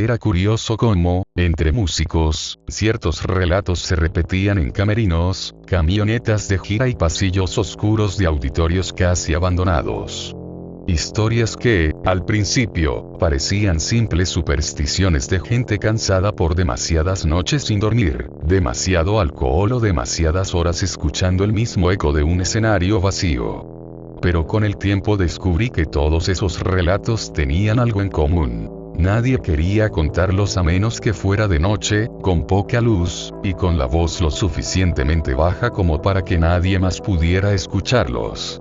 Era curioso cómo, entre músicos, ciertos relatos se repetían en camerinos, camionetas de gira y pasillos oscuros de auditorios casi abandonados. Historias que, al principio, parecían simples supersticiones de gente cansada por demasiadas noches sin dormir, demasiado alcohol o demasiadas horas escuchando el mismo eco de un escenario vacío. Pero con el tiempo descubrí que todos esos relatos tenían algo en común. Nadie quería contarlos a menos que fuera de noche, con poca luz, y con la voz lo suficientemente baja como para que nadie más pudiera escucharlos.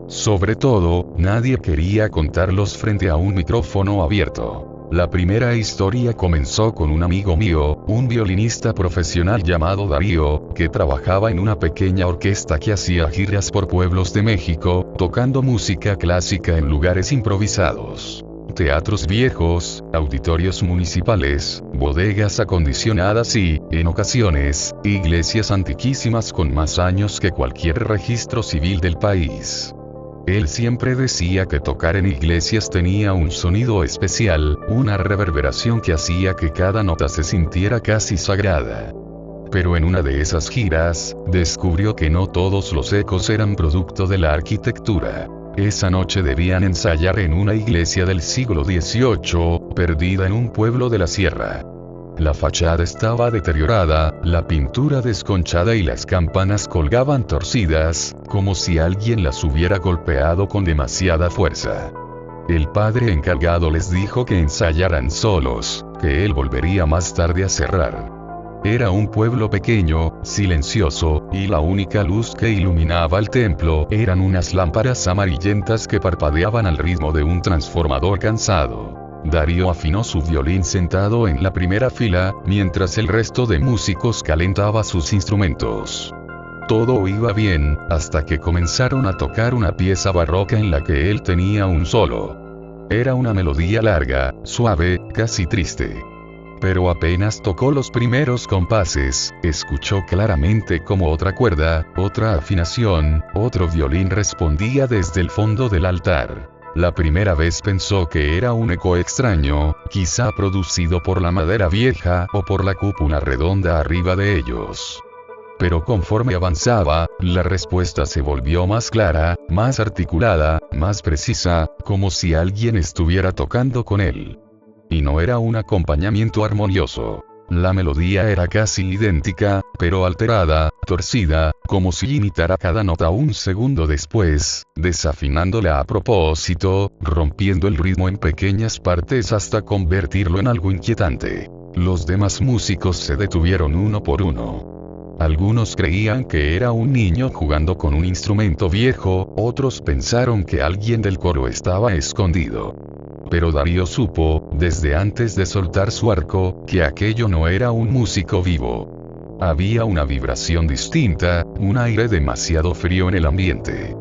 Sobre todo, nadie quería contarlos frente a un micrófono abierto. La primera historia comenzó con un amigo mío, un violinista profesional llamado Darío, que trabajaba en una pequeña orquesta que hacía giras por pueblos de México, tocando música clásica en lugares improvisados. Teatros viejos, auditorios municipales, bodegas acondicionadas y, en ocasiones, iglesias antiquísimas con más años que cualquier registro civil del país. Él siempre decía que tocar en iglesias tenía un sonido especial, una reverberación que hacía que cada nota se sintiera casi sagrada. Pero en una de esas giras, descubrió que no todos los ecos eran producto de la arquitectura. Esa noche debían ensayar en una iglesia del siglo XVIII, perdida en un pueblo de la sierra. La fachada estaba deteriorada, la pintura desconchada y las campanas colgaban torcidas, como si alguien las hubiera golpeado con demasiada fuerza. El padre encargado les dijo que ensayaran solos, que él volvería más tarde a cerrar. Era un pueblo pequeño, silencioso, y la única luz que iluminaba el templo eran unas lámparas amarillentas que parpadeaban al ritmo de un transformador cansado. Darío afinó su violín sentado en la primera fila, mientras el resto de músicos calentaba sus instrumentos. Todo iba bien, hasta que comenzaron a tocar una pieza barroca en la que él tenía un solo. Era una melodía larga, suave, casi triste. Pero apenas tocó los primeros compases, escuchó claramente como otra cuerda, otra afinación, otro violín respondía desde el fondo del altar. La primera vez pensó que era un eco extraño, quizá producido por la madera vieja o por la cúpula redonda arriba de ellos. Pero conforme avanzaba, la respuesta se volvió más clara, más articulada, más precisa, como si alguien estuviera tocando con él. Y no era un acompañamiento armonioso. La melodía era casi idéntica, pero alterada, torcida, como si imitara cada nota un segundo después, desafinándola a propósito, rompiendo el ritmo en pequeñas partes hasta convertirlo en algo inquietante. Los demás músicos se detuvieron uno por uno. Algunos creían que era un niño jugando con un instrumento viejo, otros pensaron que alguien del coro estaba escondido. Pero Darío supo, desde antes de soltar su arco, que aquello no era un músico vivo. Había una vibración distinta, un aire demasiado frío en el ambiente.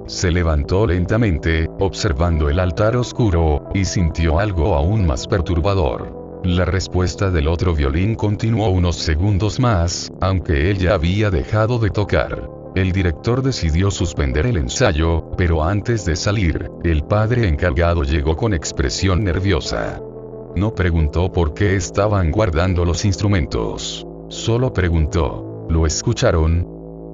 Se levantó lentamente, observando el altar oscuro, y sintió algo aún más perturbador. La respuesta del otro violín continuó unos segundos más, aunque él ya había dejado de tocar. El director decidió suspender el ensayo, pero antes de salir, el padre encargado llegó con expresión nerviosa. No preguntó por qué estaban guardando los instrumentos. Solo preguntó, ¿lo escucharon?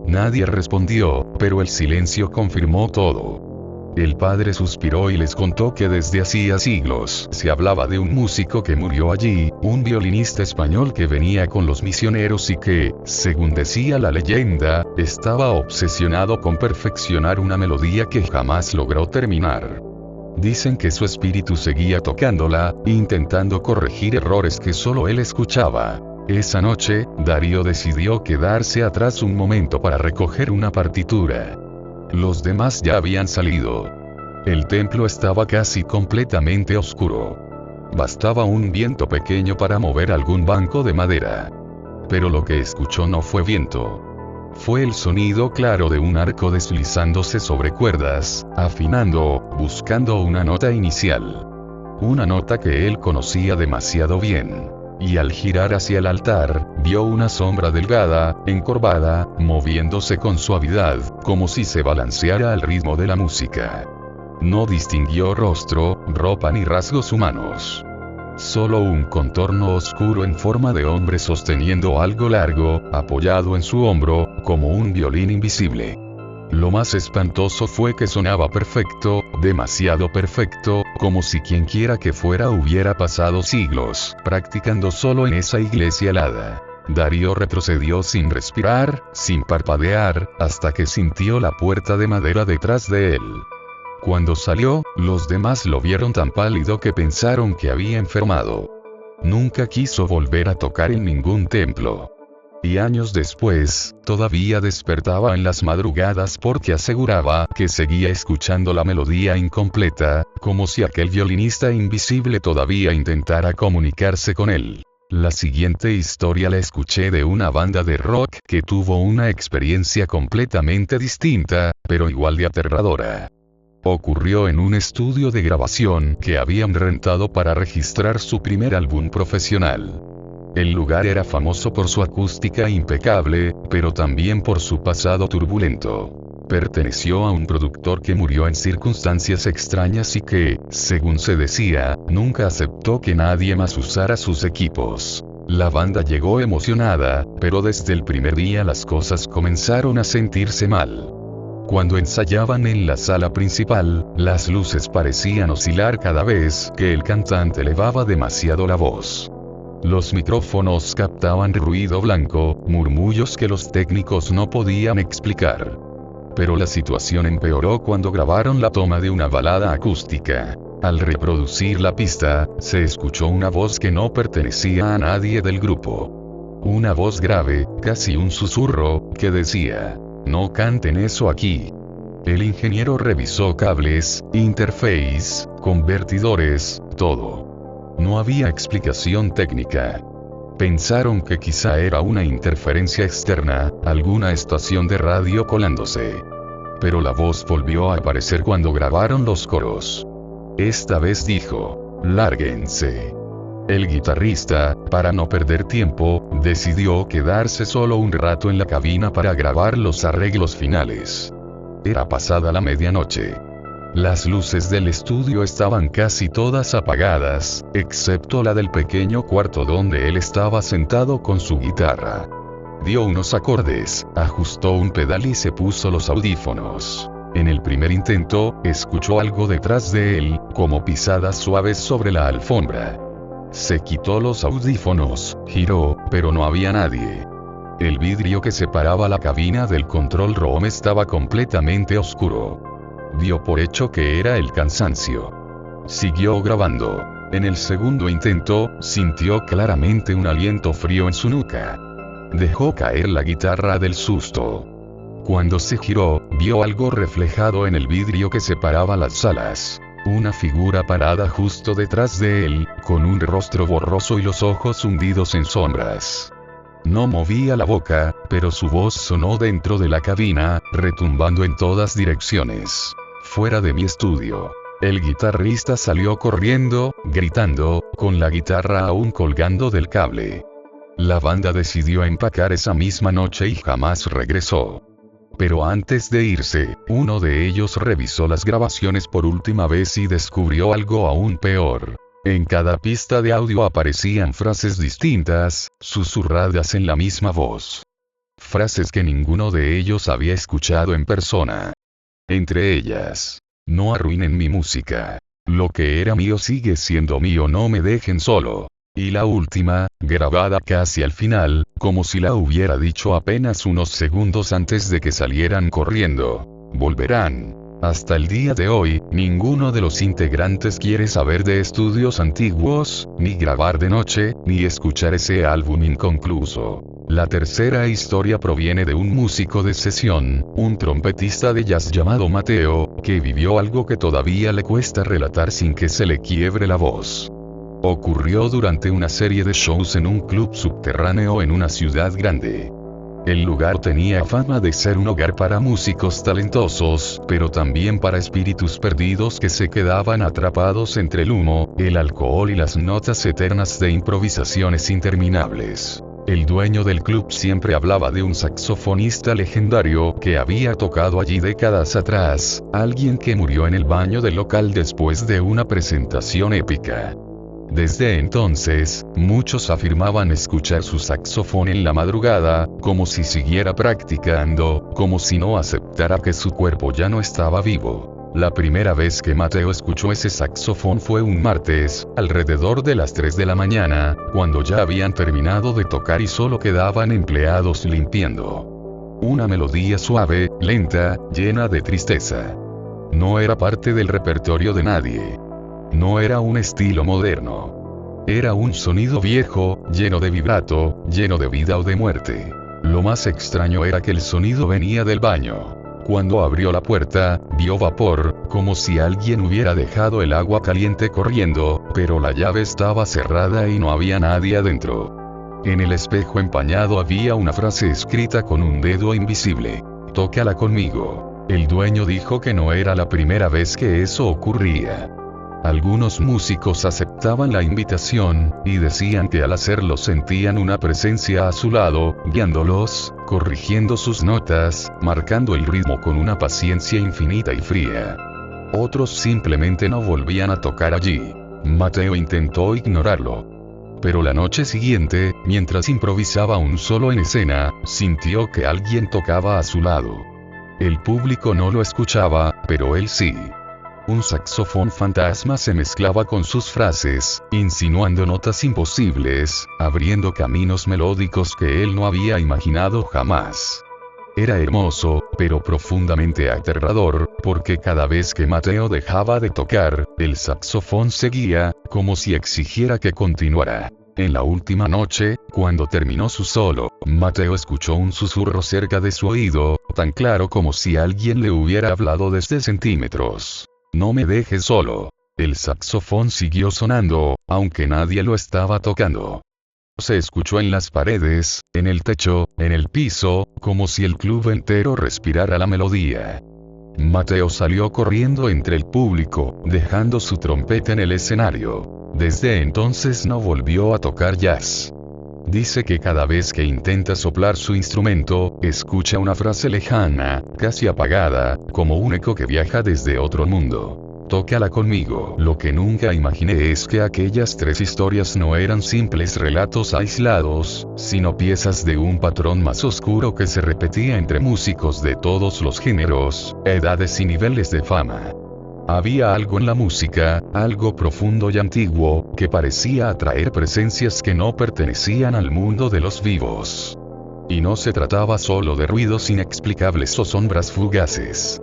Nadie respondió, pero el silencio confirmó todo. El padre suspiró y les contó que desde hacía siglos se hablaba de un músico que murió allí, un violinista español que venía con los misioneros y que, según decía la leyenda, estaba obsesionado con perfeccionar una melodía que jamás logró terminar. Dicen que su espíritu seguía tocándola, intentando corregir errores que solo él escuchaba. Esa noche, Darío decidió quedarse atrás un momento para recoger una partitura. Los demás ya habían salido. El templo estaba casi completamente oscuro. Bastaba un viento pequeño para mover algún banco de madera. Pero lo que escuchó no fue viento. Fue el sonido claro de un arco deslizándose sobre cuerdas, afinando, buscando una nota inicial. Una nota que él conocía demasiado bien. Y al girar hacia el altar, vio una sombra delgada, encorvada, moviéndose con suavidad, como si se balanceara al ritmo de la música. No distinguió rostro, ropa ni rasgos humanos. solo un contorno oscuro en forma de hombre sosteniendo algo largo, apoyado en su hombro, como un violín invisible. Lo más espantoso fue que sonaba perfecto, demasiado perfecto, como si quienquiera que fuera hubiera pasado siglos, practicando solo en esa iglesia helada. Darío retrocedió sin respirar, sin parpadear, hasta que sintió la puerta de madera detrás de él. Cuando salió, los demás lo vieron tan pálido que pensaron que había enfermado. Nunca quiso volver a tocar en ningún templo. Y años después, todavía despertaba en las madrugadas porque aseguraba que seguía escuchando la melodía incompleta, como si aquel violinista invisible todavía intentara comunicarse con él. La siguiente historia la escuché de una banda de rock que tuvo una experiencia completamente distinta, pero igual de aterradora. Ocurrió en un estudio de grabación que habían rentado para registrar su primer álbum profesional. El lugar era famoso por su acústica impecable, pero también por su pasado turbulento. Perteneció a un productor que murió en circunstancias extrañas y que, según se decía, nunca aceptó que nadie más usara sus equipos. La banda llegó emocionada, pero desde el primer día las cosas comenzaron a sentirse mal. Cuando ensayaban en la sala principal, las luces parecían oscilar cada vez que el cantante elevaba demasiado la voz. Los micrófonos captaban ruido blanco, murmullos que los técnicos no podían explicar. Pero la situación empeoró cuando grabaron la toma de una balada acústica. Al reproducir la pista, se escuchó una voz que no pertenecía a nadie del grupo. Una voz grave, casi un susurro, que decía: "No canten eso aquí". El ingeniero revisó cables, interface, convertidores, todo. No había explicación técnica. Pensaron que quizá era una interferencia externa, alguna estación de radio colándose. Pero la voz volvió a aparecer cuando grabaron los coros. Esta vez dijo: "Lárguense". El guitarrista, para no perder tiempo, decidió quedarse solo un rato en la cabina para grabar los arreglos finales. Era pasada la medianoche. Las luces del estudio estaban casi todas apagadas, excepto la del pequeño cuarto donde él estaba sentado con su guitarra. Dio unos acordes, ajustó un pedal y se puso los audífonos. En el primer intento, escuchó algo detrás de él, como pisadas suaves sobre la alfombra. Se quitó los audífonos, giró, pero no había nadie. El vidrio que separaba la cabina del control room estaba completamente oscuro. Dio por hecho que era el cansancio. Siguió grabando. En el segundo intento, sintió claramente un aliento frío en su nuca. Dejó caer la guitarra del susto. Cuando se giró, vio algo reflejado en el vidrio que separaba las salas. Una figura parada justo detrás de él, con un rostro borroso y los ojos hundidos en sombras. No movía la boca, pero su voz sonó dentro de la cabina, retumbando en todas direcciones. "Fuera de mi estudio". El guitarrista salió corriendo, gritando, con la guitarra aún colgando del cable. La banda decidió empacar esa misma noche y jamás regresó. Pero antes de irse, uno de ellos revisó las grabaciones por última vez y descubrió algo aún peor. En cada pista de audio aparecían frases distintas, susurradas en la misma voz. Frases que ninguno de ellos había escuchado en persona. Entre ellas: "No arruinen mi música. Lo que era mío sigue siendo mío, no me dejen solo". Y la última, grabada casi al final, como si la hubiera dicho apenas unos segundos antes de que salieran corriendo: "Volverán". Hasta el día de hoy, ninguno de los integrantes quiere saber de estudios antiguos, ni grabar de noche, ni escuchar ese álbum inconcluso. La tercera historia proviene de un músico de sesión, un trompetista de jazz llamado Mateo, que vivió algo que todavía le cuesta relatar sin que se le quiebre la voz. Ocurrió durante una serie de shows en un club subterráneo en una ciudad grande. El lugar tenía fama de ser un hogar para músicos talentosos, pero también para espíritus perdidos que se quedaban atrapados entre el humo, el alcohol y las notas eternas de improvisaciones interminables. El dueño del club siempre hablaba de un saxofonista legendario que había tocado allí décadas atrás, alguien que murió en el baño del local después de una presentación épica. Desde entonces, muchos afirmaban escuchar su saxofón en la madrugada, como si siguiera practicando, como si no aceptara que su cuerpo ya no estaba vivo. La primera vez que Mateo escuchó ese saxofón fue un martes, alrededor de las 3 de la mañana, cuando ya habían terminado de tocar y solo quedaban empleados limpiando. Una melodía suave, lenta, llena de tristeza. No era parte del repertorio de nadie. No era un estilo moderno. Era un sonido viejo, lleno de vibrato, lleno de vida o de muerte. Lo más extraño era que el sonido venía del baño. Cuando abrió la puerta, vio vapor, como si alguien hubiera dejado el agua caliente corriendo, pero la llave estaba cerrada y no había nadie adentro. En el espejo empañado había una frase escrita con un dedo invisible. Tócala conmigo. El dueño dijo que no era la primera vez que eso ocurría. Algunos músicos aceptaban la invitación, y decían que al hacerlo sentían una presencia a su lado, guiándolos, corrigiendo sus notas, marcando el ritmo con una paciencia infinita y fría. Otros simplemente no volvían a tocar allí. Mateo intentó ignorarlo. Pero la noche siguiente, mientras improvisaba un solo en escena, sintió que alguien tocaba a su lado. El público no lo escuchaba, pero él sí. Un saxofón fantasma se mezclaba con sus frases, insinuando notas imposibles, abriendo caminos melódicos que él no había imaginado jamás. Era hermoso, pero profundamente aterrador, porque cada vez que Mateo dejaba de tocar, el saxofón seguía, como si exigiera que continuara. En la última noche, cuando terminó su solo, Mateo escuchó un susurro cerca de su oído, tan claro como si alguien le hubiera hablado desde centímetros. No me dejes solo. El saxofón siguió sonando, aunque nadie lo estaba tocando. Se escuchó en las paredes, en el techo, en el piso, como si el club entero respirara la melodía. Mateo salió corriendo entre el público, dejando su trompeta en el escenario. Desde entonces no volvió a tocar jazz. Dice que cada vez que intenta soplar su instrumento, escucha una frase lejana, casi apagada, como un eco que viaja desde otro mundo. Tócala conmigo. Lo que nunca imaginé es que aquellas 3 historias no eran simples relatos aislados, sino piezas de un patrón más oscuro que se repetía entre músicos de todos los géneros, edades y niveles de fama. Había algo en la música, algo profundo y antiguo, que parecía atraer presencias que no pertenecían al mundo de los vivos. Y no se trataba solo de ruidos inexplicables o sombras fugaces.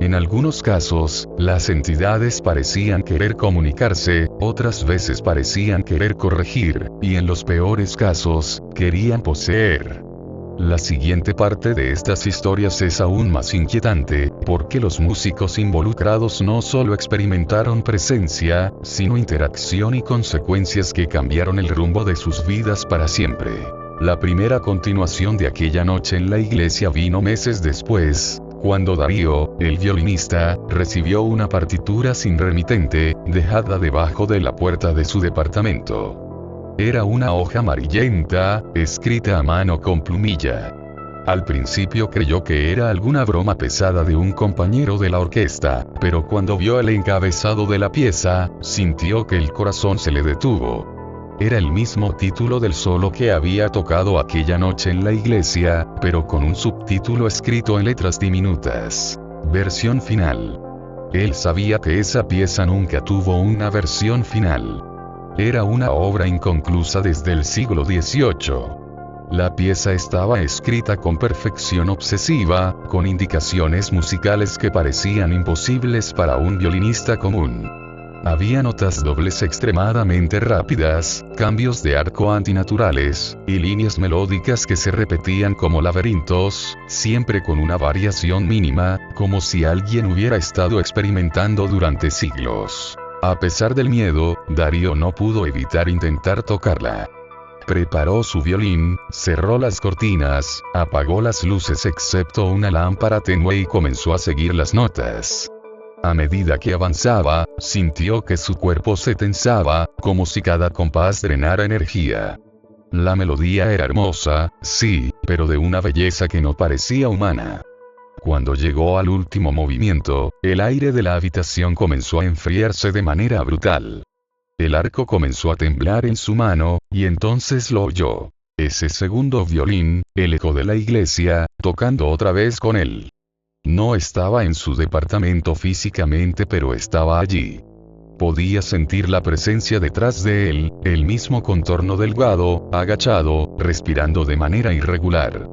En algunos casos, las entidades parecían querer comunicarse, otras veces parecían querer corregir, y en los peores casos, querían poseer. La siguiente parte de estas historias es aún más inquietante, porque los músicos involucrados no solo experimentaron presencia, sino interacción y consecuencias que cambiaron el rumbo de sus vidas para siempre. La primera continuación de aquella noche en la iglesia vino meses después, cuando Darío, el violinista, recibió una partitura sin remitente, dejada debajo de la puerta de su departamento. Era una hoja amarillenta, escrita a mano con plumilla. Al principio creyó que era alguna broma pesada de un compañero de la orquesta, pero cuando vio el encabezado de la pieza, sintió que el corazón se le detuvo. Era el mismo título del solo que había tocado aquella noche en la iglesia, pero con un subtítulo escrito en letras diminutas. Versión final. Él sabía que esa pieza nunca tuvo una versión final. Era una obra inconclusa desde el siglo XVIII. La pieza estaba escrita con perfección obsesiva, con indicaciones musicales que parecían imposibles para un violinista común. Había notas dobles extremadamente rápidas, cambios de arco antinaturales, y líneas melódicas que se repetían como laberintos, siempre con una variación mínima, como si alguien hubiera estado experimentando durante siglos. A pesar del miedo, Darío no pudo evitar intentar tocarla. Preparó su violín, cerró las cortinas, apagó las luces excepto una lámpara tenue y comenzó a seguir las notas. A medida que avanzaba, sintió que su cuerpo se tensaba, como si cada compás drenara energía. La melodía era hermosa, sí, pero de una belleza que no parecía humana. Cuando llegó al último movimiento, el aire de la habitación comenzó a enfriarse de manera brutal. El arco comenzó a temblar en su mano, y entonces lo oyó. Ese segundo violín, el eco de la iglesia, tocando otra vez con él. No estaba en su departamento físicamente, pero estaba allí. Podía sentir la presencia detrás de él, el mismo contorno delgado, agachado, respirando de manera irregular.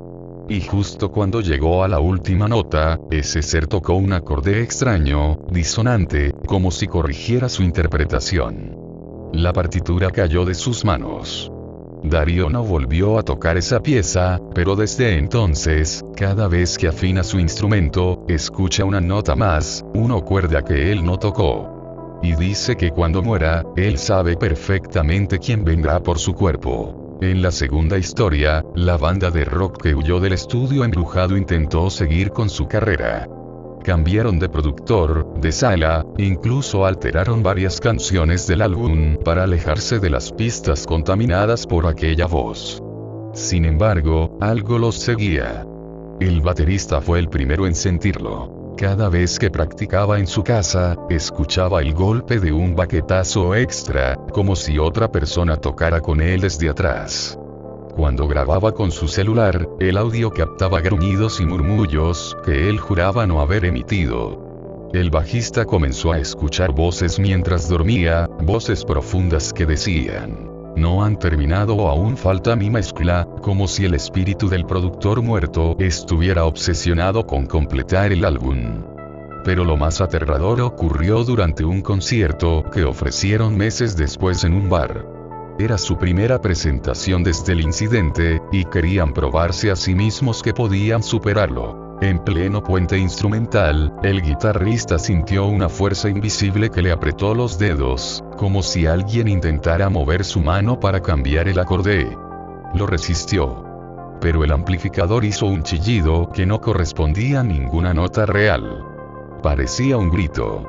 Y justo cuando llegó a la última nota, ese ser tocó un acorde extraño, disonante, como si corrigiera su interpretación. La partitura cayó de sus manos. Darío no volvió a tocar esa pieza, pero desde entonces, cada vez que afina su instrumento, escucha una nota más, una cuerda que él no tocó. Y dice que cuando muera, él sabe perfectamente quién vendrá por su cuerpo. En la segunda historia, la banda de rock que huyó del estudio embrujado intentó seguir con su carrera. Cambiaron de productor, de sala, incluso alteraron varias canciones del álbum para alejarse de las pistas contaminadas por aquella voz. Sin embargo, algo los seguía. El baterista fue el primero en sentirlo. Cada vez que practicaba en su casa, escuchaba el golpe de un baquetazo extra, como si otra persona tocara con él desde atrás. Cuando grababa con su celular, el audio captaba gruñidos y murmullos que él juraba no haber emitido. El bajista comenzó a escuchar voces mientras dormía, voces profundas que decían: "No han terminado o aún falta mi mezcla", como si el espíritu del productor muerto estuviera obsesionado con completar el álbum. Pero lo más aterrador ocurrió durante un concierto que ofrecieron meses después en un bar. Era su primera presentación desde el incidente, y querían probarse a sí mismos que podían superarlo. En pleno puente instrumental, el guitarrista sintió una fuerza invisible que le apretó los dedos, como si alguien intentara mover su mano para cambiar el acorde. Lo resistió. Pero el amplificador hizo un chillido que no correspondía a ninguna nota real. Parecía un grito.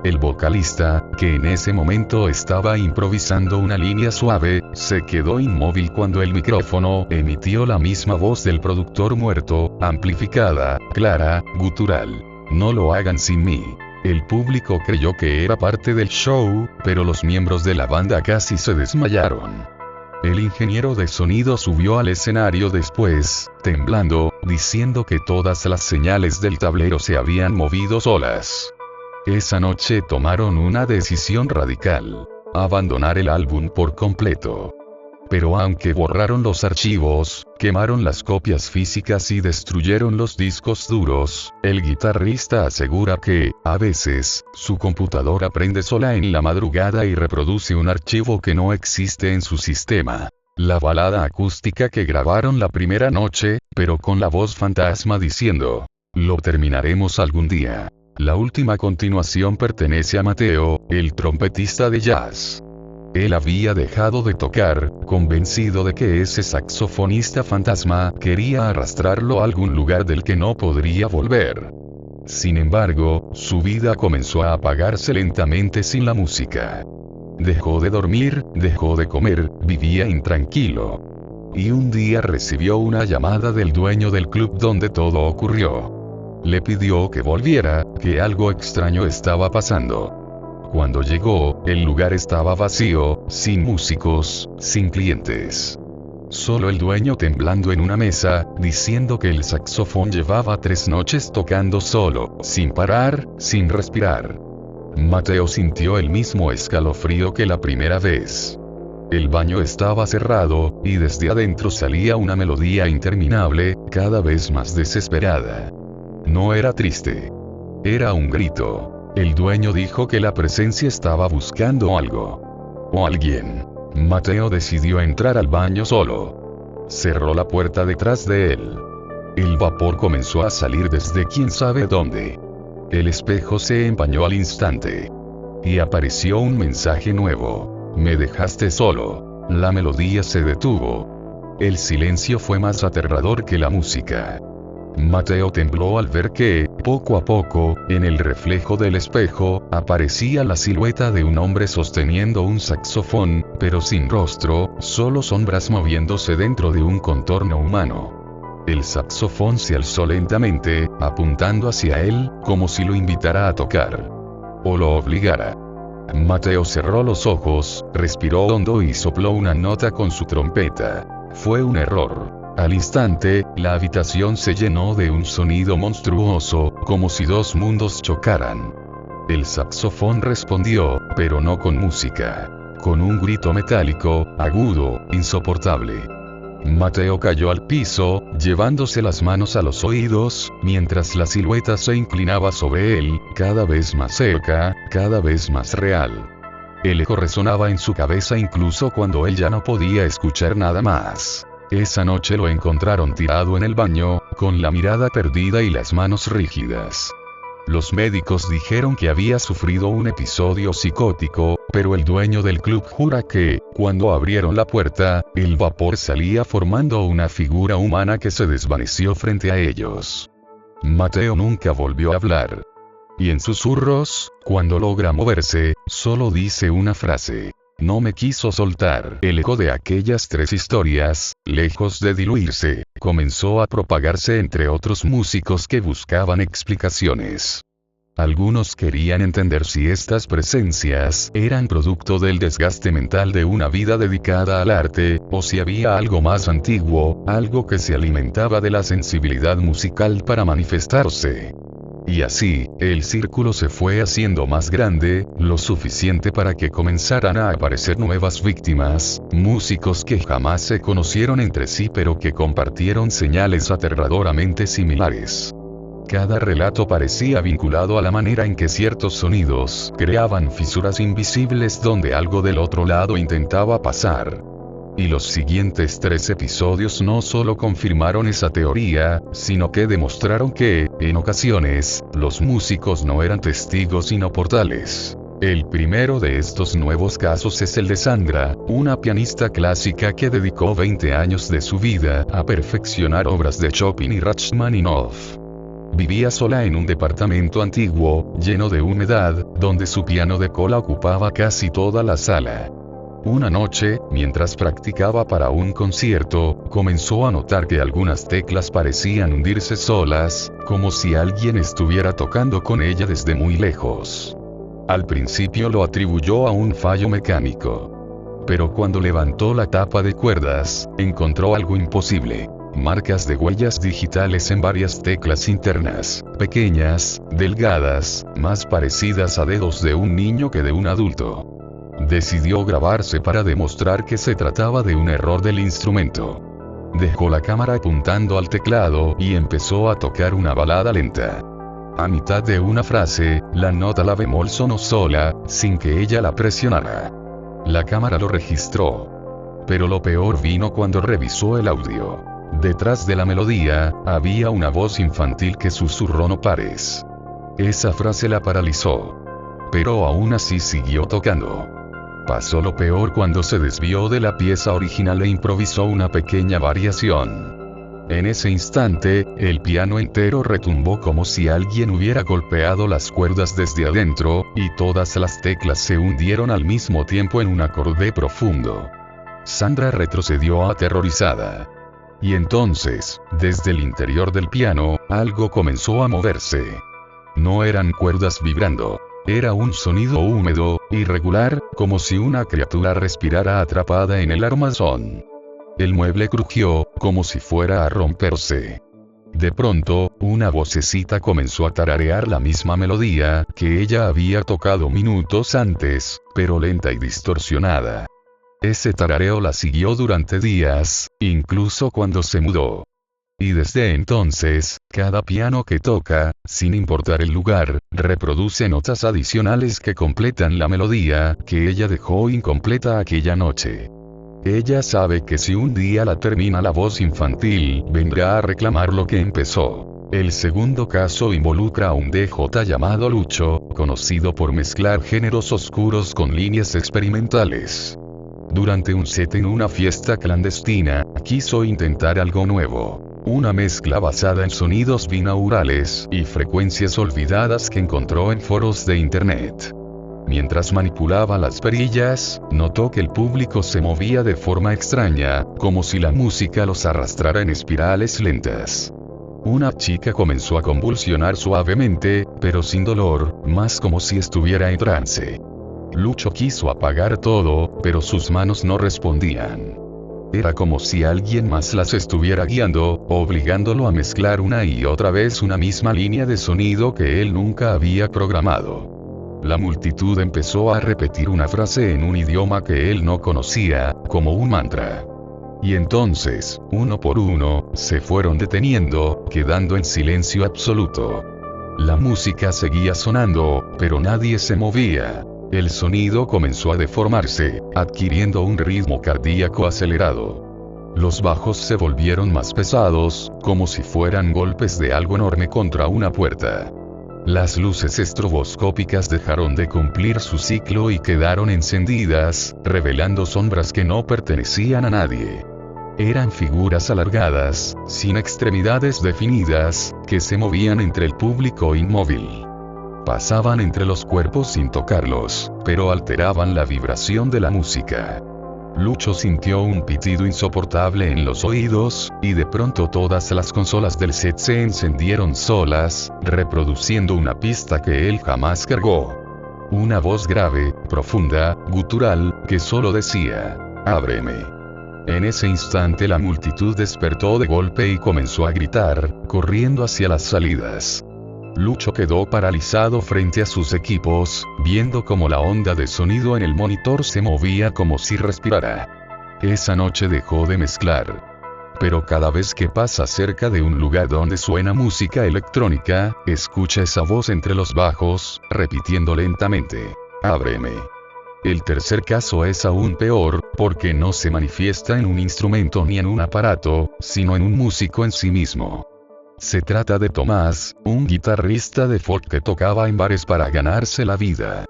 El vocalista, que en ese momento estaba improvisando una línea suave, se quedó inmóvil cuando el micrófono emitió la misma voz del productor muerto, amplificada, clara, gutural. "No lo hagan sin mí". El público creyó que era parte del show, pero los miembros de la banda casi se desmayaron. El ingeniero de sonido subió al escenario después, temblando, diciendo que todas las señales del tablero se habían movido solas. Esa noche tomaron una decisión radical: abandonar el álbum por completo. Pero aunque borraron los archivos, quemaron las copias físicas y destruyeron los discos duros, el guitarrista asegura que, a veces, su computadora prende sola en la madrugada y reproduce un archivo que no existe en su sistema. La balada acústica que grabaron la primera noche, pero con la voz fantasma diciendo: "Lo terminaremos algún día". La última continuación pertenece a Mateo, el trompetista de jazz. Él había dejado de tocar, convencido de que ese saxofonista fantasma quería arrastrarlo a algún lugar del que no podría volver. Sin embargo, su vida comenzó a apagarse lentamente sin la música. Dejó de dormir, dejó de comer, vivía intranquilo. Y un día recibió una llamada del dueño del club donde todo ocurrió. Le pidió que volviera, que algo extraño estaba pasando. Cuando llegó, el lugar estaba vacío, sin músicos, sin clientes. Solo el dueño temblando en una mesa, diciendo que el saxofón llevaba 3 noches tocando solo, sin parar, sin respirar. Mateo sintió el mismo escalofrío que la primera vez. El baño estaba cerrado, y desde adentro salía una melodía interminable, cada vez más desesperada. No era triste. Era un grito. El dueño dijo que la presencia estaba buscando algo. O alguien. Mateo decidió entrar al baño solo. Cerró la puerta detrás de él. El vapor comenzó a salir desde quién sabe dónde. El espejo se empañó al instante. Y apareció un mensaje nuevo: "Me dejaste solo". La melodía se detuvo. El silencio fue más aterrador que la música. Mateo tembló al ver que, poco a poco, en el reflejo del espejo, aparecía la silueta de un hombre sosteniendo un saxofón, pero sin rostro, solo sombras moviéndose dentro de un contorno humano. El saxofón se alzó lentamente, apuntando hacia él, como si lo invitara a tocar. O lo obligara. Mateo cerró los ojos, respiró hondo y sopló una nota con su trompeta. Fue un error. Al instante, la habitación se llenó de un sonido monstruoso, como si dos mundos chocaran. El saxofón respondió, pero no con música. Con un grito metálico, agudo, insoportable. Mateo cayó al piso, llevándose las manos a los oídos, mientras la silueta se inclinaba sobre él, cada vez más cerca, cada vez más real. El eco resonaba en su cabeza incluso cuando él ya no podía escuchar nada más. Esa noche lo encontraron tirado en el baño, con la mirada perdida y las manos rígidas. Los médicos dijeron que había sufrido un episodio psicótico, pero el dueño del club jura que, cuando abrieron la puerta, el vapor salía formando una figura humana que se desvaneció frente a ellos. Mateo nunca volvió a hablar. Y en susurros, cuando logra moverse, solo dice una frase. No me quiso soltar. El eco de aquellas tres historias, lejos de diluirse, comenzó a propagarse entre otros músicos que buscaban explicaciones. Algunos querían entender si estas presencias eran producto del desgaste mental de una vida dedicada al arte, o si había algo más antiguo, algo que se alimentaba de la sensibilidad musical para manifestarse. Y así, el círculo se fue haciendo más grande, lo suficiente para que comenzaran a aparecer nuevas víctimas, músicos que jamás se conocieron entre sí pero que compartieron señales aterradoramente similares. Cada relato parecía vinculado a la manera en que ciertos sonidos creaban fisuras invisibles donde algo del otro lado intentaba pasar. Y los siguientes 3 episodios no solo confirmaron esa teoría, sino que demostraron que, en ocasiones, los músicos no eran testigos sino portales. El primero de estos nuevos casos es el de Sandra, una pianista clásica que dedicó 20 años de su vida a perfeccionar obras de Chopin y Rachmaninoff. Vivía sola en un departamento antiguo, lleno de humedad, donde su piano de cola ocupaba casi toda la sala. Una noche, mientras practicaba para un concierto, comenzó a notar que algunas teclas parecían hundirse solas, como si alguien estuviera tocando con ella desde muy lejos. Al principio lo atribuyó a un fallo mecánico. Pero cuando levantó la tapa de cuerdas, encontró algo imposible. Marcas de huellas digitales en varias teclas internas, pequeñas, delgadas, más parecidas a dedos de un niño que de un adulto. Decidió grabarse para demostrar que se trataba de un error del instrumento. Dejó la cámara apuntando al teclado y empezó a tocar una balada lenta. A mitad de una frase, la nota la bemol sonó sola, sin que ella la presionara. La cámara lo registró. Pero lo peor vino cuando revisó el audio. Detrás de la melodía, había una voz infantil que susurró no pares. Esa frase la paralizó. Pero aún así siguió tocando. Pasó lo peor cuando se desvió de la pieza original e improvisó una pequeña variación. En ese instante, el piano entero retumbó como si alguien hubiera golpeado las cuerdas desde adentro, y todas las teclas se hundieron al mismo tiempo en un acorde profundo. Sandra retrocedió aterrorizada. Y entonces, desde el interior del piano, algo comenzó a moverse. No eran cuerdas vibrando. Era un sonido húmedo, irregular, como si una criatura respirara atrapada en el armazón. El mueble crujió, como si fuera a romperse. De pronto, una vocecita comenzó a tararear la misma melodía que ella había tocado minutos antes, pero lenta y distorsionada. Ese tarareo la siguió durante días, incluso cuando se mudó. Y desde entonces, cada piano que toca, sin importar el lugar, reproduce notas adicionales que completan la melodía que ella dejó incompleta aquella noche. Ella sabe que si un día la termina la voz infantil, vendrá a reclamar lo que empezó. El segundo caso involucra a un DJ llamado Lucho, conocido por mezclar géneros oscuros con líneas experimentales. Durante un set en una fiesta clandestina, quiso intentar algo nuevo. Una mezcla basada en sonidos binaurales y frecuencias olvidadas que encontró en foros de internet. Mientras manipulaba las perillas, notó que el público se movía de forma extraña, como si la música los arrastrara en espirales lentas. Una chica comenzó a convulsionar suavemente, pero sin dolor, más como si estuviera en trance. Lucho quiso apagar todo, pero sus manos no respondían. Era como si alguien más las estuviera guiando, obligándolo a mezclar una y otra vez una misma línea de sonido que él nunca había programado. La multitud empezó a repetir una frase en un idioma que él no conocía, como un mantra. Y entonces, uno por uno, se fueron deteniendo, quedando en silencio absoluto. La música seguía sonando, pero nadie se movía. El sonido comenzó a deformarse, adquiriendo un ritmo cardíaco acelerado. Los bajos se volvieron más pesados, como si fueran golpes de algo enorme contra una puerta. Las luces estroboscópicas dejaron de cumplir su ciclo y quedaron encendidas, revelando sombras que no pertenecían a nadie. Eran figuras alargadas, sin extremidades definidas, que se movían entre el público inmóvil. Pasaban entre los cuerpos sin tocarlos, pero alteraban la vibración de la música. Lucho sintió un pitido insoportable en los oídos, y de pronto todas las consolas del set se encendieron solas, reproduciendo una pista que él jamás cargó. Una voz grave, profunda, gutural, que solo decía: "Ábreme". En ese instante la multitud despertó de golpe y comenzó a gritar, corriendo hacia las salidas. Lucho quedó paralizado frente a sus equipos, viendo cómo la onda de sonido en el monitor se movía como si respirara. Esa noche dejó de mezclar. Pero cada vez que pasa cerca de un lugar donde suena música electrónica, escucha esa voz entre los bajos, repitiendo lentamente: "Ábreme". El tercer caso es aún peor, porque no se manifiesta en un instrumento ni en un aparato, sino en un músico en sí mismo. Se trata de Tomás, un guitarrista de folk que tocaba en bares para ganarse la vida.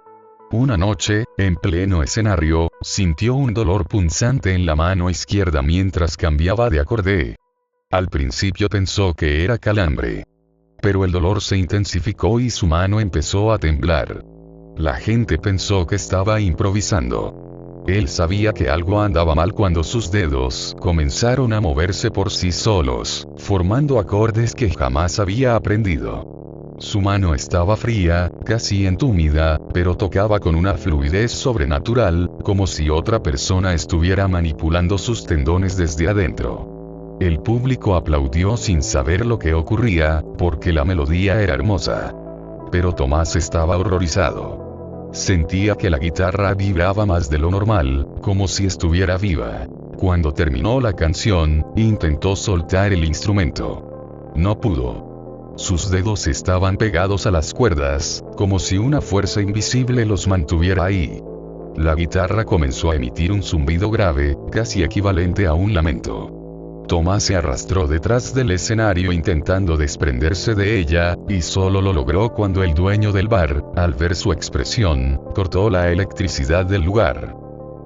Una noche, en pleno escenario, sintió un dolor punzante en la mano izquierda mientras cambiaba de acorde. Al principio pensó que era calambre. Pero el dolor se intensificó y su mano empezó a temblar. La gente pensó que estaba improvisando. Él sabía que algo andaba mal cuando sus dedos comenzaron a moverse por sí solos, formando acordes que jamás había aprendido. Su mano estaba fría, casi entúmida, pero tocaba con una fluidez sobrenatural, como si otra persona estuviera manipulando sus tendones desde adentro. El público aplaudió sin saber lo que ocurría, porque la melodía era hermosa. Pero Tomás estaba horrorizado. Sentía que la guitarra vibraba más de lo normal, como si estuviera viva. Cuando terminó la canción, intentó soltar el instrumento. No pudo. Sus dedos estaban pegados a las cuerdas, como si una fuerza invisible los mantuviera ahí. La guitarra comenzó a emitir un zumbido grave, casi equivalente a un lamento. Tomás se arrastró detrás del escenario intentando desprenderse de ella, y solo lo logró cuando el dueño del bar, al ver su expresión, cortó la electricidad del lugar.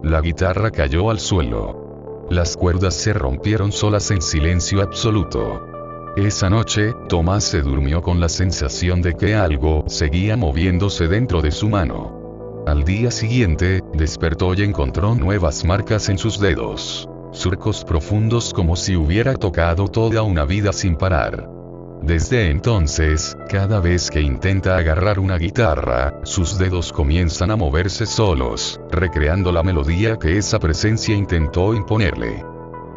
La guitarra cayó al suelo. Las cuerdas se rompieron solas en silencio absoluto. Esa noche, Tomás se durmió con la sensación de que algo seguía moviéndose dentro de su mano. Al día siguiente, despertó y encontró nuevas marcas en sus dedos. Surcos profundos como si hubiera tocado toda una vida sin parar. Desde entonces, cada vez que intenta agarrar una guitarra, sus dedos comienzan a moverse solos, recreando la melodía que esa presencia intentó imponerle.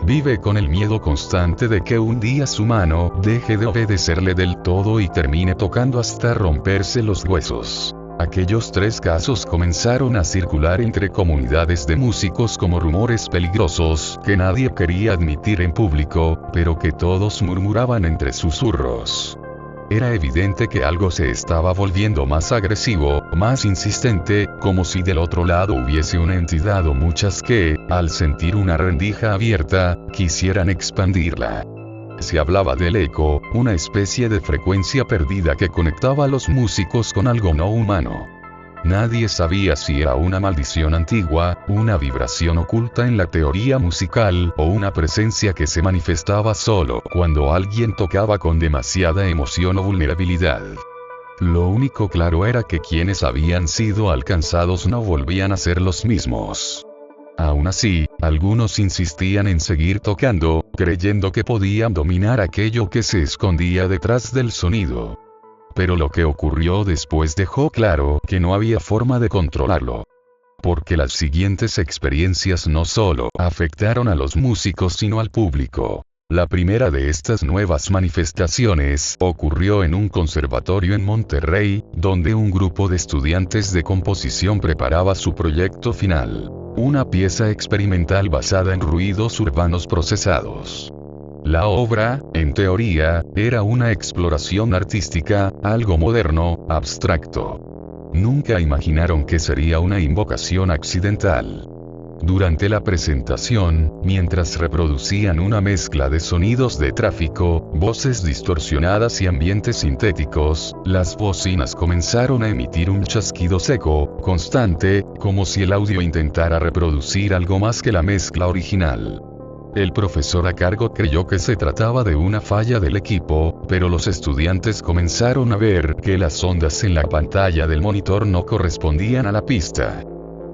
Vive con el miedo constante de que un día su mano deje de obedecerle del todo y termine tocando hasta romperse los huesos. Aquellos tres casos comenzaron a circular entre comunidades de músicos como rumores peligrosos que nadie quería admitir en público, pero que todos murmuraban entre susurros. Era evidente que algo se estaba volviendo más agresivo, más insistente, como si del otro lado hubiese una entidad o muchas que, al sentir una rendija abierta, quisieran expandirla. Se hablaba del eco, una especie de frecuencia perdida que conectaba a los músicos con algo no humano. Nadie sabía si era una maldición antigua, una vibración oculta en la teoría musical, o una presencia que se manifestaba solo cuando alguien tocaba con demasiada emoción o vulnerabilidad. Lo único claro era que quienes habían sido alcanzados no volvían a ser los mismos. Aún así, algunos insistían en seguir tocando, creyendo que podían dominar aquello que se escondía detrás del sonido. Pero lo que ocurrió después dejó claro que no había forma de controlarlo. porque las siguientes experiencias no solo afectaron a los músicos sino al público. La primera de estas nuevas manifestaciones ocurrió en un conservatorio en Monterrey, donde un grupo de estudiantes de composición preparaba su proyecto final. Una pieza experimental basada en ruidos urbanos procesados. La obra, en teoría, era una exploración artística, algo moderno, abstracto. Nunca imaginaron que sería una invocación accidental. Durante la presentación, mientras reproducían una mezcla de sonidos de tráfico, voces distorsionadas y ambientes sintéticos, las bocinas comenzaron a emitir un chasquido seco, constante, como si el audio intentara reproducir algo más que la mezcla original. El profesor a cargo creyó que se trataba de una falla del equipo, pero los estudiantes comenzaron a ver que las ondas en la pantalla del monitor no correspondían a la pista.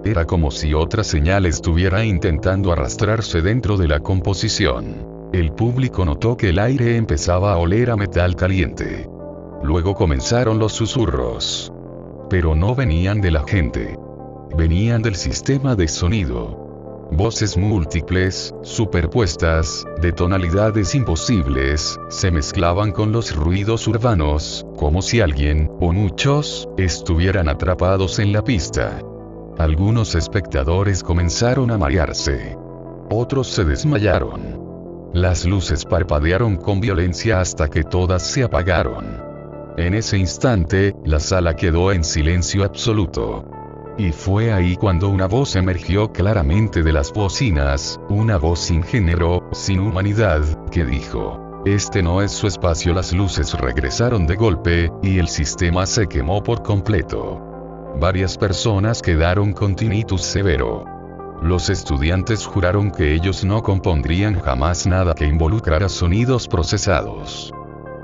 Era como si otra señal estuviera intentando arrastrarse dentro de la composición. El público notó que el aire empezaba a oler a metal caliente. Luego comenzaron los susurros. Pero no venían de la gente. Venían del sistema de sonido. Voces múltiples, superpuestas, de tonalidades imposibles, se mezclaban con los ruidos urbanos, como si alguien, o muchos, estuvieran atrapados en la pista. Algunos espectadores comenzaron a marearse. Otros se desmayaron. Las luces parpadearon con violencia hasta que todas se apagaron. En ese instante, la sala quedó en silencio absoluto. Y fue ahí cuando una voz emergió claramente de las bocinas, una voz sin género, sin humanidad, que dijo: "Este no es su espacio". Las luces regresaron de golpe, y el sistema se quemó por completo. Varias personas quedaron con tinnitus severo. Los estudiantes juraron que ellos no compondrían jamás nada que involucrara sonidos procesados.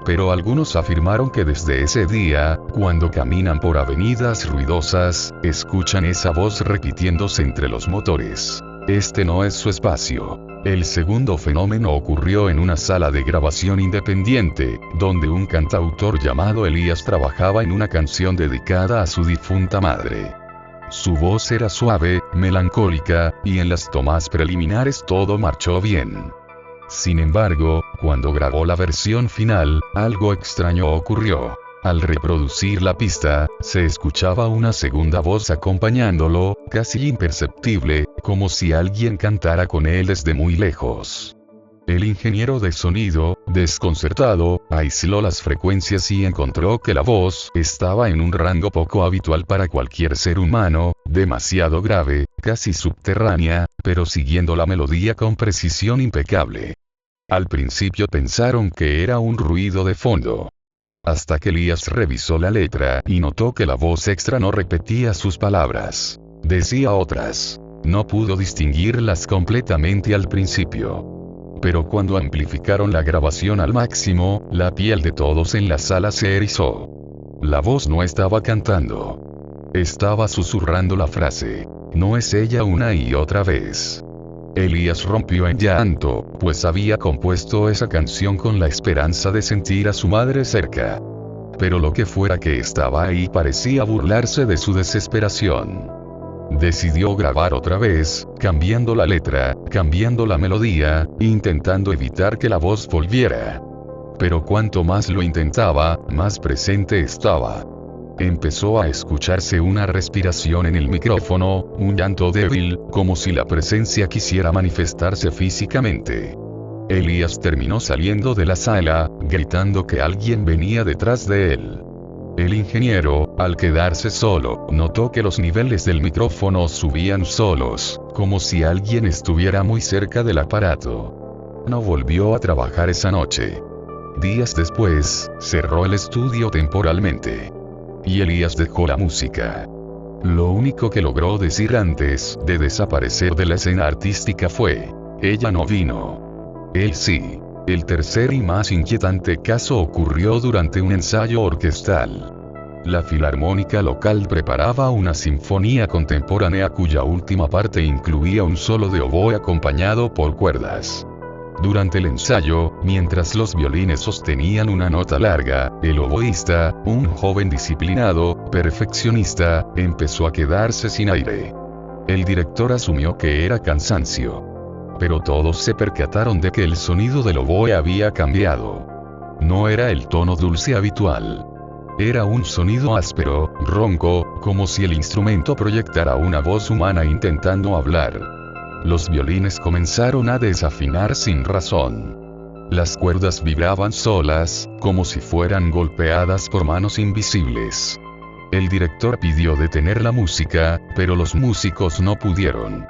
Pero algunos afirmaron que desde ese día, cuando caminan por avenidas ruidosas, escuchan esa voz repitiéndose entre los motores: "Este no es su espacio". El segundo fenómeno ocurrió en una sala de grabación independiente, donde un cantautor llamado Elías trabajaba en una canción dedicada a su difunta madre. Su voz era suave, melancólica, y en las tomas preliminares todo marchó bien. Sin embargo, cuando grabó la versión final, algo extraño ocurrió. Al reproducir la pista, se escuchaba una segunda voz acompañándolo, casi imperceptible, como si alguien cantara con él desde muy lejos. El ingeniero de sonido, desconcertado, aisló las frecuencias y encontró que la voz estaba en un rango poco habitual para cualquier ser humano, demasiado grave, casi subterránea, pero siguiendo la melodía con precisión impecable. Al principio pensaron que era un ruido de fondo. Hasta que Elías revisó la letra y notó que la voz extra no repetía sus palabras. Decía otras. No pudo distinguirlas completamente al principio. Pero cuando amplificaron la grabación al máximo, la piel de todos en la sala se erizó. La voz no estaba cantando. Estaba susurrando la frase: "No es ella", una y otra vez. Elías rompió en llanto, pues había compuesto esa canción con la esperanza de sentir a su madre cerca. Pero lo que fuera que estaba ahí parecía burlarse de su desesperación. Decidió grabar otra vez, cambiando la letra, cambiando la melodía, intentando evitar que la voz volviera. Pero cuanto más lo intentaba, más presente estaba. Empezó a escucharse una respiración en el micrófono, un llanto débil, como si la presencia quisiera manifestarse físicamente. Elías terminó saliendo de la sala, gritando que alguien venía detrás de él. El ingeniero, al quedarse solo, notó que los niveles del micrófono subían solos, como si alguien estuviera muy cerca del aparato. No volvió a trabajar esa noche. Días después, cerró el estudio temporalmente. Y Elías dejó la música. Lo único que logró decir antes de desaparecer de la escena artística fue: "Ella no vino. Él sí". El tercer y más inquietante caso ocurrió durante un ensayo orquestal. La filarmónica local preparaba una sinfonía contemporánea cuya última parte incluía un solo de oboe acompañado por cuerdas. Durante el ensayo, mientras los violines sostenían una nota larga, el oboísta, un joven disciplinado, perfeccionista, empezó a quedarse sin aire. El director asumió que era cansancio. Pero todos se percataron de que el sonido del oboe había cambiado. No era el tono dulce habitual. Era un sonido áspero, ronco, como si el instrumento proyectara una voz humana intentando hablar. Los violines comenzaron a desafinar sin razón. Las cuerdas vibraban solas, como si fueran golpeadas por manos invisibles. El director pidió detener la música, pero los músicos no pudieron.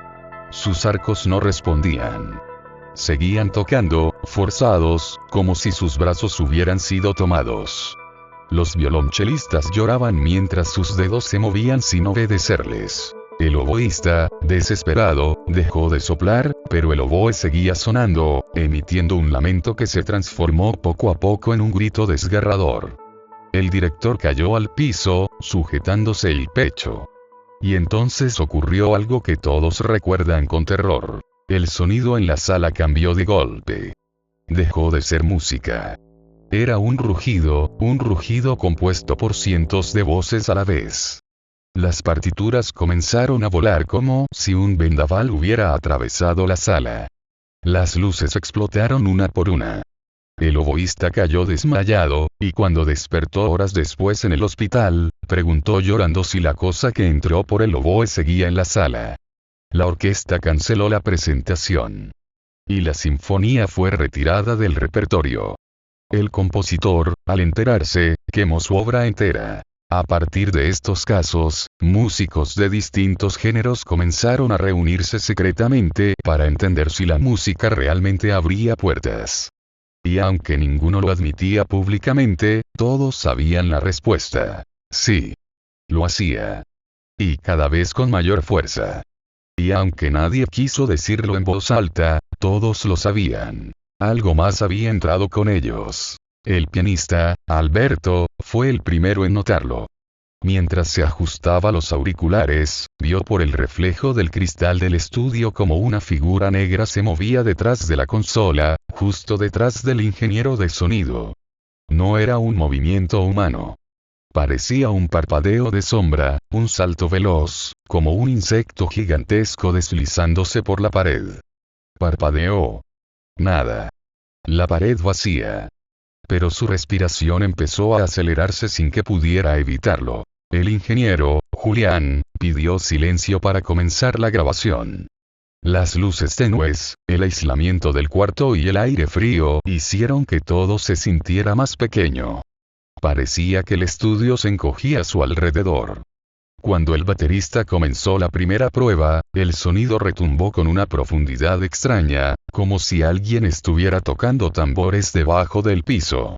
Sus arcos no respondían. Seguían tocando, forzados, como si sus brazos hubieran sido tomados. Los violonchelistas lloraban mientras sus dedos se movían sin obedecerles. El oboísta, desesperado, dejó de soplar, pero el oboe seguía sonando, emitiendo un lamento que se transformó poco a poco en un grito desgarrador. El director cayó al piso, sujetándose el pecho. Y entonces ocurrió algo que todos recuerdan con terror. El sonido en la sala cambió de golpe. Dejó de ser música. Era un rugido compuesto por cientos de voces a la vez. Las partituras comenzaron a volar como si un vendaval hubiera atravesado la sala. Las luces explotaron una por una. El oboísta cayó desmayado, y cuando despertó horas después en el hospital, preguntó llorando si la cosa que entró por el oboe seguía en la sala. La orquesta canceló la presentación. Y la sinfonía fue retirada del repertorio. El compositor, al enterarse, quemó su obra entera. A partir de estos casos, músicos de distintos géneros comenzaron a reunirse secretamente para entender si la música realmente abría puertas. Y aunque ninguno lo admitía públicamente, todos sabían la respuesta. Sí. Lo hacía. Y cada vez con mayor fuerza. Y aunque nadie quiso decirlo en voz alta, todos lo sabían. Algo más había entrado con ellos. El pianista, Alberto, fue el primero en notarlo. Mientras se ajustaba los auriculares, vio por el reflejo del cristal del estudio como una figura negra se movía detrás de la consola, justo detrás del ingeniero de sonido. No era un movimiento humano. Parecía un parpadeo de sombra, un salto veloz, como un insecto gigantesco deslizándose por la pared. Parpadeó. Nada. La pared vacía. Pero su respiración empezó a acelerarse sin que pudiera evitarlo. El ingeniero, Julián, pidió silencio para comenzar la grabación. Las luces tenues, el aislamiento del cuarto y el aire frío hicieron que todo se sintiera más pequeño. Parecía que el estudio se encogía a su alrededor. Cuando el baterista comenzó la primera prueba, el sonido retumbó con una profundidad extraña, como si alguien estuviera tocando tambores debajo del piso.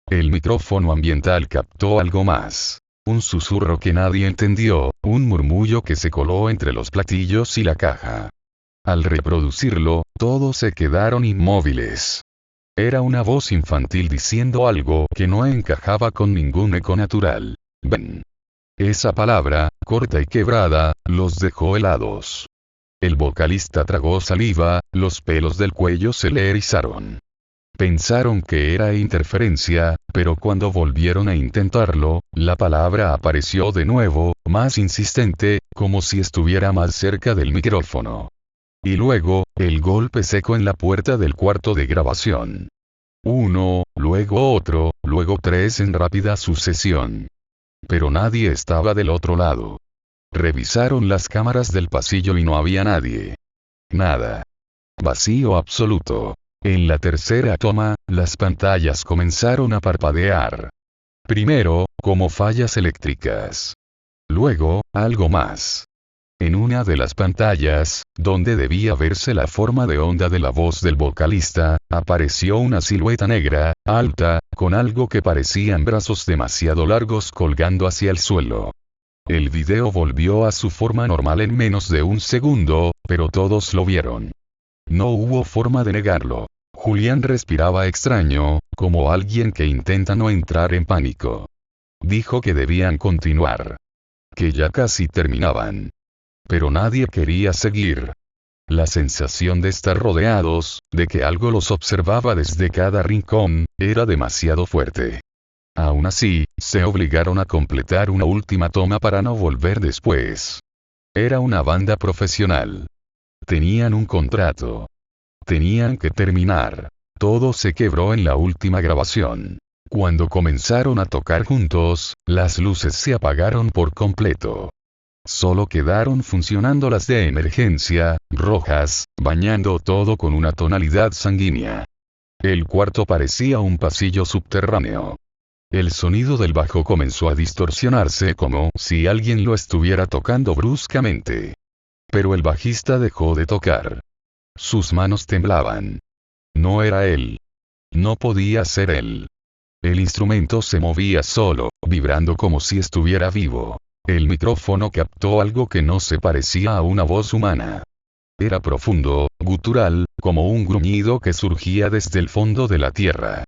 El micrófono ambiental captó algo más. Un susurro que nadie entendió, un murmullo que se coló entre los platillos y la caja. Al reproducirlo, todos se quedaron inmóviles. Era una voz infantil diciendo algo que no encajaba con ningún eco natural. Ven. Esa palabra, corta y quebrada, los dejó helados. El vocalista tragó saliva, los pelos del cuello se le erizaron. Pensaron que era interferencia, pero cuando volvieron a intentarlo, la palabra apareció de nuevo, más insistente, como si estuviera más cerca del micrófono. Y luego, el golpe seco en la puerta del cuarto de grabación. Uno, luego otro, luego tres en rápida sucesión. Pero nadie estaba del otro lado. Revisaron las cámaras del pasillo y no había nadie. Nada. Vacío absoluto. En la tercera toma, las pantallas comenzaron a parpadear. Primero, como fallas eléctricas. Luego, algo más. En una de las pantallas, donde debía verse la forma de onda de la voz del vocalista, apareció una silueta negra, alta, con algo que parecían brazos demasiado largos colgando hacia el suelo. El video volvió a su forma normal en menos de un segundo, pero todos lo vieron. No hubo forma de negarlo. Julián respiraba extraño, como alguien que intenta no entrar en pánico. Dijo que debían continuar. Que ya casi terminaban. Pero nadie quería seguir. La sensación de estar rodeados, de que algo los observaba desde cada rincón, era demasiado fuerte. Aún así, se obligaron a completar una última toma para no volver después. Era una banda profesional. Tenían un contrato. Tenían que terminar. Todo se quebró en la última grabación. Cuando comenzaron a tocar juntos, las luces se apagaron por completo. Solo quedaron funcionando las de emergencia, rojas, bañando todo con una tonalidad sanguínea. El cuarto parecía un pasillo subterráneo. El sonido del bajo comenzó a distorsionarse como si alguien lo estuviera tocando bruscamente. Pero el bajista dejó de tocar. Sus manos temblaban. No era él. No podía ser él. El instrumento se movía solo, vibrando como si estuviera vivo. El micrófono captó algo que no se parecía a una voz humana. Era profundo, gutural, como un gruñido que surgía desde el fondo de la tierra.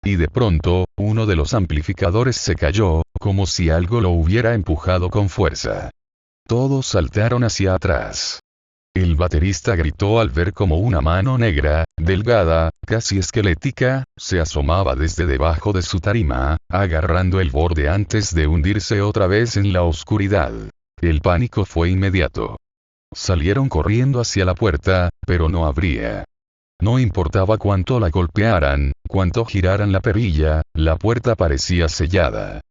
Y de pronto, uno de los amplificadores se cayó, como si algo lo hubiera empujado con fuerza. Todos saltaron hacia atrás. El baterista gritó al ver como una mano negra, delgada, casi esquelética, se asomaba desde debajo de su tarima, agarrando el borde antes de hundirse otra vez en la oscuridad. El pánico fue inmediato. Salieron corriendo hacia la puerta, pero no abría. No importaba cuánto la golpearan, cuánto giraran la perilla, la puerta parecía sellada.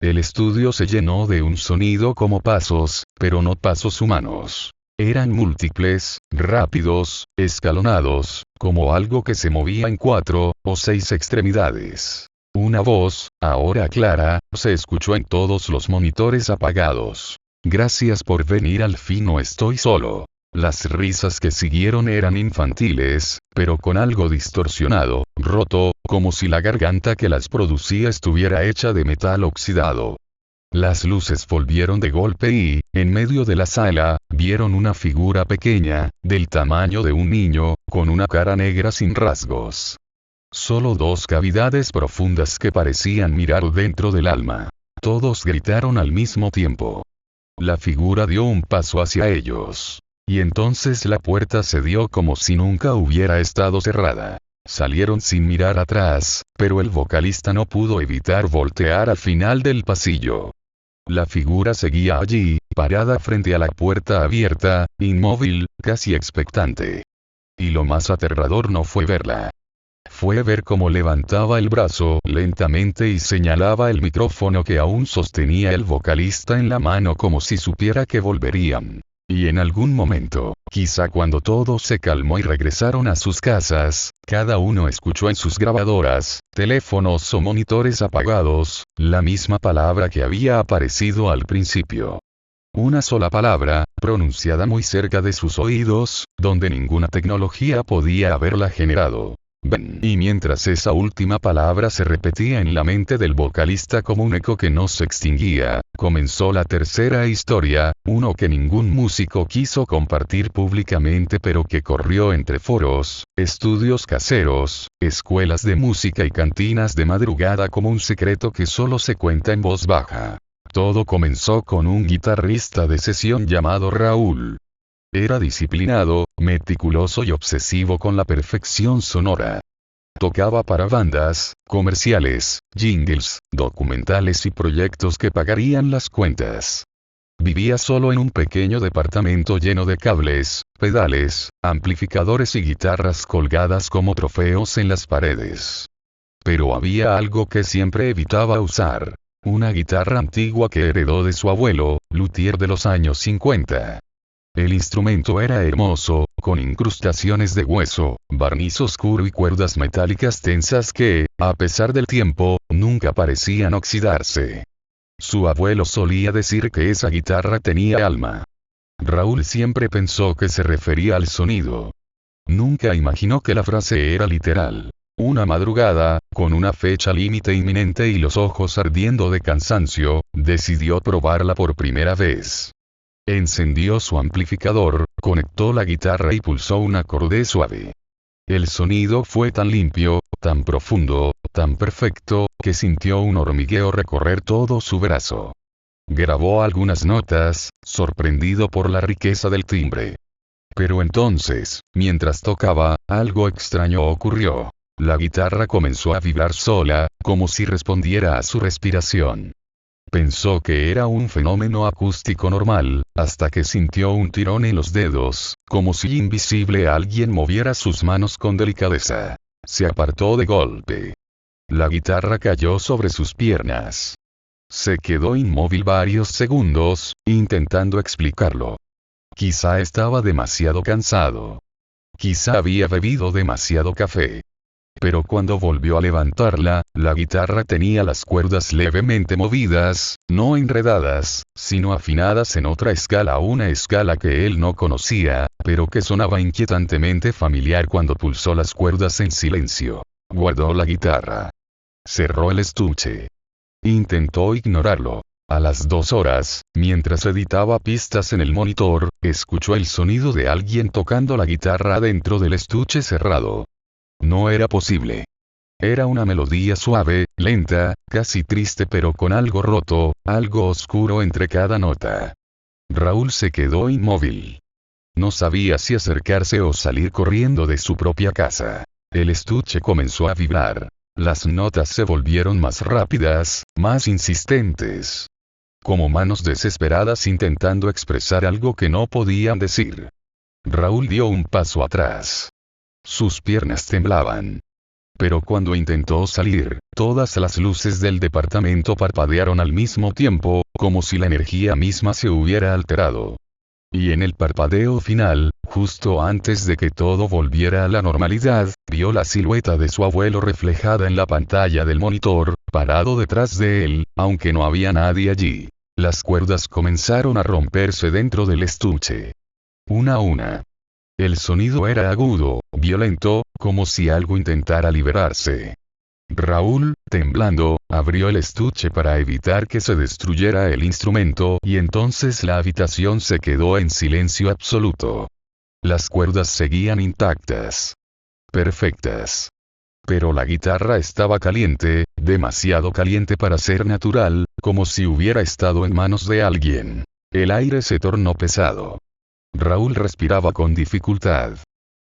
El estudio se llenó de un sonido como pasos, pero no pasos humanos. Eran múltiples, rápidos, escalonados, como algo que se movía en 4 o 6 extremidades. Una voz, ahora clara, se escuchó en todos los monitores apagados. Gracias por venir, al fin no estoy solo. Las risas que siguieron eran infantiles, pero con algo distorsionado, roto, como si la garganta que las producía estuviera hecha de metal oxidado. Las luces volvieron de golpe y, en medio de la sala, vieron una figura pequeña, del tamaño de un niño, con una cara negra sin rasgos. Solo dos cavidades profundas que parecían mirar dentro del alma. Todos gritaron al mismo tiempo. La figura dio un paso hacia ellos. Y entonces la puerta se dio como si nunca hubiera estado cerrada. Salieron sin mirar atrás, pero el vocalista no pudo evitar voltear al final del pasillo. La figura seguía allí, parada frente a la puerta abierta, inmóvil, casi expectante. Y lo más aterrador no fue verla. Fue ver cómo levantaba el brazo lentamente y señalaba el micrófono que aún sostenía el vocalista en la mano como si supiera que volverían. Y en algún momento, quizá cuando todo se calmó y regresaron a sus casas, cada uno escuchó en sus grabadoras, teléfonos o monitores apagados, la misma palabra que había aparecido al principio. Una sola palabra, pronunciada muy cerca de sus oídos, donde ninguna tecnología podía haberla generado. Ven. Y mientras esa última palabra se repetía en la mente del vocalista como un eco que no se extinguía, comenzó la tercera historia, uno que ningún músico quiso compartir públicamente pero que corrió entre foros, estudios caseros, escuelas de música y cantinas de madrugada como un secreto que solo se cuenta en voz baja. Todo comenzó con un guitarrista de sesión llamado Raúl. Era disciplinado, meticuloso y obsesivo con la perfección sonora. Tocaba para bandas, comerciales, jingles, documentales y proyectos que pagarían las cuentas. Vivía solo en un pequeño departamento lleno de cables, pedales, amplificadores y guitarras colgadas como trofeos en las paredes. Pero había algo que siempre evitaba usar. Una guitarra antigua que heredó de su abuelo, luthier de los años 50. El instrumento era hermoso, con incrustaciones de hueso, barniz oscuro y cuerdas metálicas tensas que, a pesar del tiempo, nunca parecían oxidarse. Su abuelo solía decir que esa guitarra tenía alma. Raúl siempre pensó que se refería al sonido. Nunca imaginó que la frase era literal. Una madrugada, con una fecha límite inminente y los ojos ardiendo de cansancio, decidió probarla por primera vez. Encendió su amplificador, conectó la guitarra y pulsó un acorde suave. El sonido fue tan limpio, tan profundo, tan perfecto, que sintió un hormigueo recorrer todo su brazo. Grabó algunas notas, sorprendido por la riqueza del timbre. Pero entonces, mientras tocaba, algo extraño ocurrió. La guitarra comenzó a vibrar sola, como si respondiera a su respiración. Pensó que era un fenómeno acústico normal, hasta que sintió un tirón en los dedos, como si invisible alguien moviera sus manos con delicadeza. Se apartó de golpe. La guitarra cayó sobre sus piernas. Se quedó inmóvil varios segundos, intentando explicarlo. Quizá estaba demasiado cansado. Quizá había bebido demasiado café. Pero cuando volvió a levantarla, la guitarra tenía las cuerdas levemente movidas, no enredadas, sino afinadas en otra escala, una escala que él no conocía, pero que sonaba inquietantemente familiar cuando pulsó las cuerdas en silencio. Guardó la guitarra. Cerró el estuche. Intentó ignorarlo. A las 2 horas, mientras editaba pistas en el monitor, escuchó el sonido de alguien tocando la guitarra dentro del estuche cerrado. No era posible. Era una melodía suave, lenta, casi triste, pero con algo roto, algo oscuro entre cada nota. Raúl se quedó inmóvil. No sabía si acercarse o salir corriendo de su propia casa. El estuche comenzó a vibrar. Las notas se volvieron más rápidas, más insistentes. Como manos desesperadas intentando expresar algo que no podían decir. Raúl dio un paso atrás. Sus piernas temblaban. Pero cuando intentó salir, todas las luces del departamento parpadearon al mismo tiempo, como si la energía misma se hubiera alterado. Y en el parpadeo final, justo antes de que todo volviera a la normalidad, vio la silueta de su abuelo reflejada en la pantalla del monitor, parado detrás de él, aunque no había nadie allí. Las cuerdas comenzaron a romperse dentro del estuche. Una a una. El sonido era agudo, violento, como si algo intentara liberarse. Raúl, temblando, abrió el estuche para evitar que se destruyera el instrumento, y entonces la habitación se quedó en silencio absoluto. Las cuerdas seguían intactas. Perfectas. Pero la guitarra estaba caliente, demasiado caliente para ser natural, como si hubiera estado en manos de alguien. El aire se tornó pesado. Raúl respiraba con dificultad.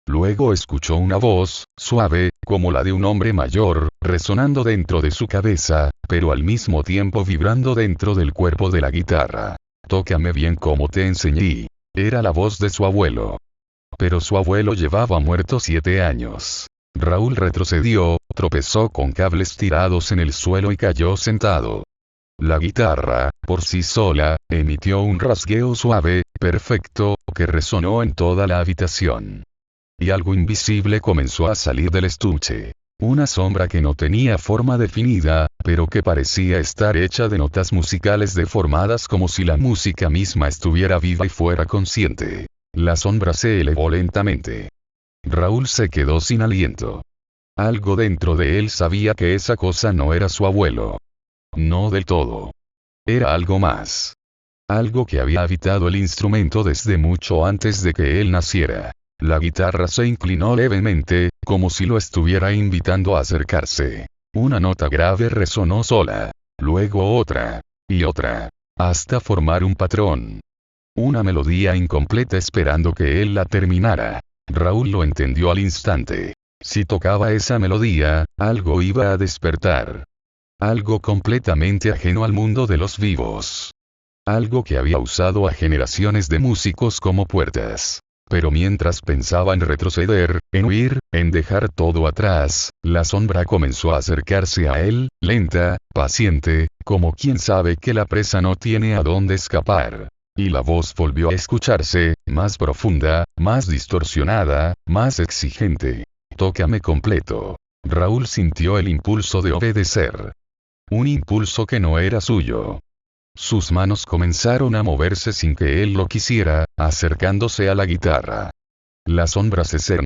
Luego escuchó una voz, suave, como la de un hombre mayor, resonando dentro de su cabeza, pero al mismo tiempo vibrando dentro del cuerpo de la guitarra. Tócame bien como te enseñé. Era la voz de su abuelo. Pero su abuelo llevaba muerto 7 años. Raúl retrocedió, tropezó con cables tirados en el suelo y cayó sentado. La guitarra, por sí sola, emitió un rasgueo suave, perfecto, que resonó en toda la habitación. Y algo invisible comenzó a salir del estuche. Una sombra que no tenía forma definida, pero que parecía estar hecha de notas musicales deformadas como si la música misma estuviera viva y fuera consciente. La sombra se elevó lentamente. Raúl se quedó sin aliento. Algo dentro de él sabía que esa cosa no era su abuelo. No del todo. Era algo más. Algo que había habitado el instrumento desde mucho antes de que él naciera. La guitarra se inclinó levemente, como si lo estuviera invitando a acercarse. Una nota grave resonó sola. Luego otra. Y otra. Hasta formar un patrón. Una melodía incompleta esperando que él la terminara. Raúl lo entendió al instante. Si tocaba esa melodía, algo iba a despertar. Algo completamente ajeno al mundo de los vivos. Algo que había usado a generaciones de músicos como puertas. Pero mientras pensaba en retroceder, en huir, en dejar todo atrás, la sombra comenzó a acercarse a él, lenta, paciente, como quien sabe que la presa no tiene a dónde escapar. Y la voz volvió a escucharse, más profunda, más distorsionada, más exigente. Tócame completo. Raúl sintió el impulso de obedecer. Un impulso que no era suyo. Sus manos comenzaron a moverse sin que él lo quisiera, acercándose a la guitarra. La sombra se